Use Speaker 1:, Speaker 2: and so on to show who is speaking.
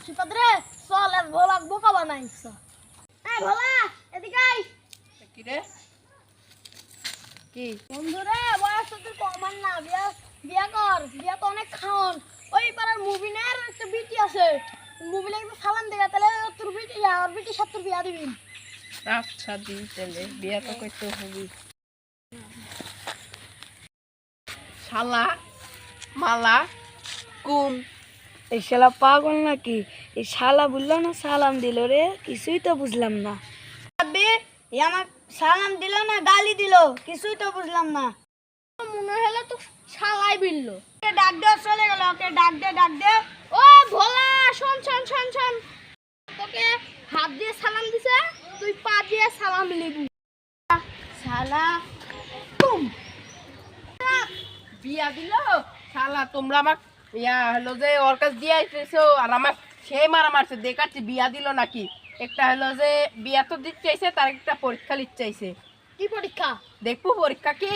Speaker 1: আশীর্বাদ রে চল আর ভোলাক বোকা বানাইছ। এই ভোলা এদিকে আই।
Speaker 2: কি রে? কি
Speaker 1: বন্ধু রে বয়স তো তুই কমান না, বিয়া বিয়া কর, বিয়া তো অনেক খাওন। ওই পাড়ার মুবিনের একটা বিটি আছে, মুবিলে একটু সালাম দেয়া, তাহলে তোর বিটি আর বিটির সাথে তোর বিয়া দিবি।
Speaker 2: আচ্ছা দিই তাহলে বিয়া তো করতে হবি। শালা মালা কুম
Speaker 3: এই শালা পাগল নাকি? এই শালা বললো না সালাম দিল রে, কিছুই তো বুঝলাম না। আবে এ আমার সালাম দিল না গালি দিল, কিছুই তো বুঝলাম না।
Speaker 1: মনে হলো তো শালাই বিললো।
Speaker 3: ওকে ডাক দে, চলে গেল। ওকে ডাক দে, ডাক দে।
Speaker 1: ও ভোলা শোন শোন শোন শোন, তোকে হাত দিয়ে সালাম দিছে, তুই পা দিয়ে সালাম নিবি।
Speaker 3: শালা কুম
Speaker 2: বিয়া দিল। শালা তোমরা আমাক ইয়া হলো যে ওর কাছে দিয়ে আইতেছো আর আমাক সে মারা মারছে দেখাচ্ছে বিয়া দিল নাকি। একটা হলো যে বিয়া তো দিতে চাইছে, তার একটা পরীক্ষা লিখতে চাইছে।
Speaker 1: কি পরীক্ষা?
Speaker 2: দেখবো পরীক্ষা কি।